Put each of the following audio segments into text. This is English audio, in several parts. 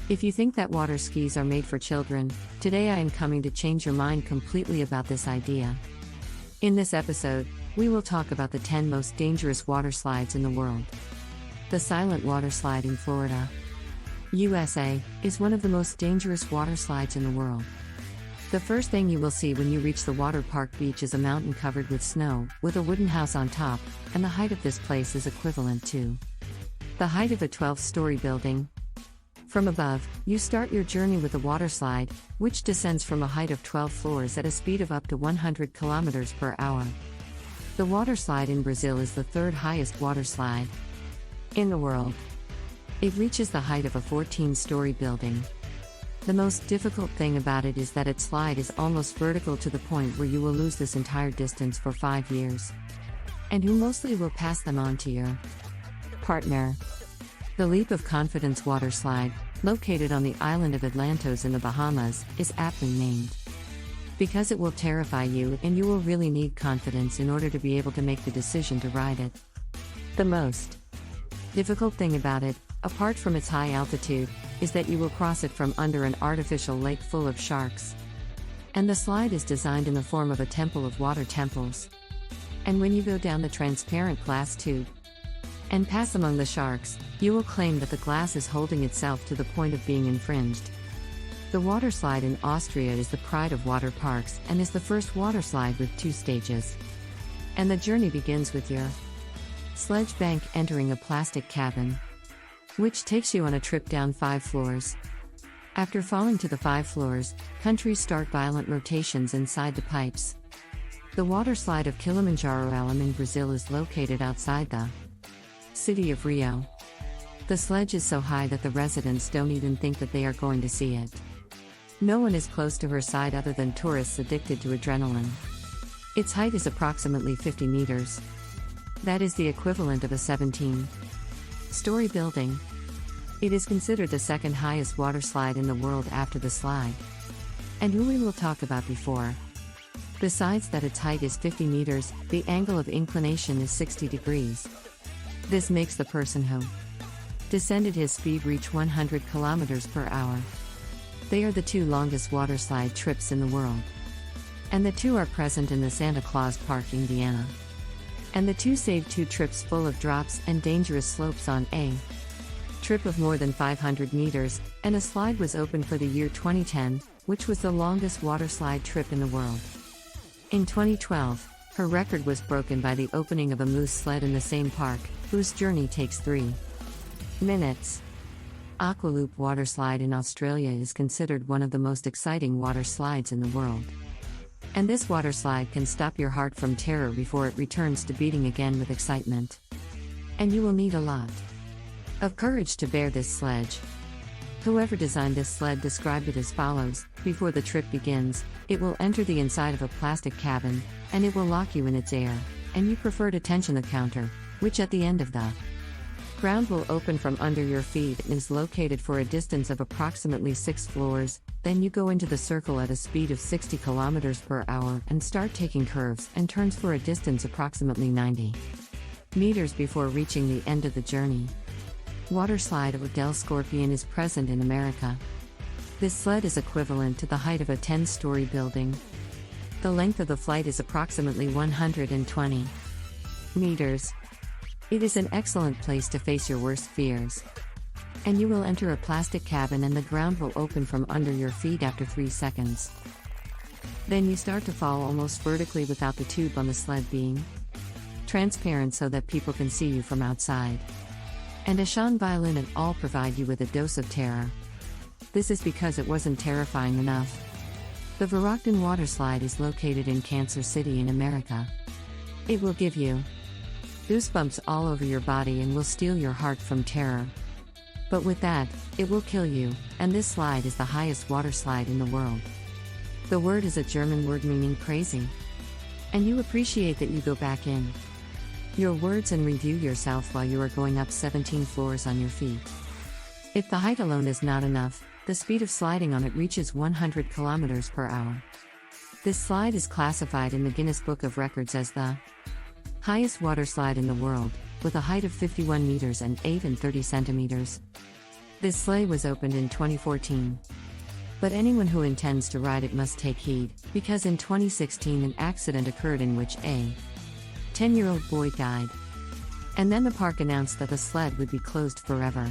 If you think that water skis are made for children, today I am coming to change your mind completely about this idea. In this episode, we will talk about the 10 most dangerous water slides in the world. The Silent Water Slide in Florida, USA, is one of the most dangerous water slides in the world. The first thing you will see when you reach the water park beach is a mountain covered with snow, with a wooden house on top, and the height of this place is equivalent to the height of a 12-story building. From above, you start your journey with a water slide, which descends from a height of 12 floors at a speed of up to 100 kilometers per hour. The water slide in Brazil is the third highest water slide in the world. It reaches the height of a 14-story building. The most difficult thing about it is that its slide is almost vertical to the point where you will lose this entire distance for 5 years. And you mostly will pass them on to your partner. The Leap of Confidence water slide, located on the island of Atlantos in the Bahamas, is aptly named because it will terrify you and you will really need confidence in order to be able to make the decision to ride it. The most difficult thing about it, apart from its high altitude, is that you will cross it from under an artificial lake full of sharks. And the slide is designed in the form of a temple of water temples. And when you go down the transparent glass tube and pass among the sharks, you will claim that the glass is holding itself to the point of being infringed. The water slide in Austria is the pride of water parks and is the first water slide with 2 stages. And the journey begins with your sledge bank entering a plastic cabin, which takes you on a trip down 5 floors. After falling to the 5 floors, countries start violent rotations inside the pipes. The water slide of Kilimanjaro Alum in Brazil is located outside the city of Rio. The sledge is so high that the residents don't even think that they are going to see it. No one is close to her side other than tourists addicted to adrenaline. Its height is approximately 50 meters. That is the equivalent of a 17-story building. It is considered the second highest water slide in the world after the slide, and who we will talk about before. Besides that its height is 50 meters, the angle of inclination is 60 degrees. This makes the person who descended his speed reach 100 kilometers per hour. They are the 2 longest water slide trips in the world. And the 2 are present in the Santa Claus Park, Indiana. And the 2 saved 2 trips full of drops and dangerous slopes on a trip of more than 500 meters, and a slide was opened for the year 2010, which was the longest water slide trip in the world. In 2012, her record was broken by the opening of a moose sled in the same park, whose journey takes 3 minutes. Aqualoop water slide in Australia is considered one of the most exciting water slides in the world. And this water slide can stop your heart from terror before it returns to beating again with excitement. And you will need a lot of courage to bear this sledge. Whoever designed this sled described it as follows: before the trip begins, it will enter the inside of a plastic cabin, and it will lock you in its air, and you prefer to tension the counter, which at the end of the ground will open from under your feet and is located for a distance of approximately 6 floors. Then you go into the circle at a speed of 60 kilometers per hour and start taking curves and turns for a distance approximately 90 meters before reaching the end of the journey. Water slide of Odell Scorpion is present in America. This sled is equivalent to the height of a 10-story building. The length of the flight is approximately 120 meters. It is an excellent place to face your worst fears. And you will enter a plastic cabin and the ground will open from under your feet after 3 seconds. Then you start to fall almost vertically without the tube on the sled being transparent so that people can see you from outside. And a Sean violin and all provide you with a dose of terror. This is because it wasn't terrifying enough. The Verrockton water slide is located in Kansas City in America. It will give you goosebumps all over your body and will steal your heart from terror. But with that, it will kill you, and this slide is the highest water slide in the world. The word is a German word meaning crazy. And you appreciate that you go back in your words and review yourself while you are going up 17 floors on your feet. If the height alone is not enough, the speed of sliding on it reaches 100 kilometers per hour. This slide is classified in the Guinness Book of Records as the highest water slide in the world, with a height of 51 meters and 8 and 30 centimeters. This sleigh was opened in 2014. But anyone who intends to ride it must take heed, because in 2016 an accident occurred in which a 10-year-old boy died. And then the park announced that the sled would be closed forever.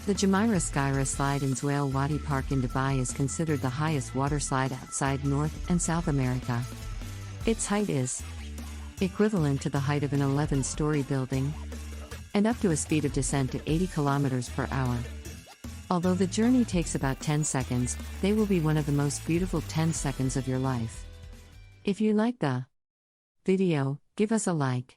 The Jumeirah Skyra slide in Zuail Wadi Park in Dubai is considered the highest water slide outside North and South America. Its height is equivalent to the height of an 11-story building, and up to a speed of descent at 80 kilometers per hour. Although the journey takes about 10 seconds, they will be one of the most beautiful 10 seconds of your life. If you like the video, give us a like.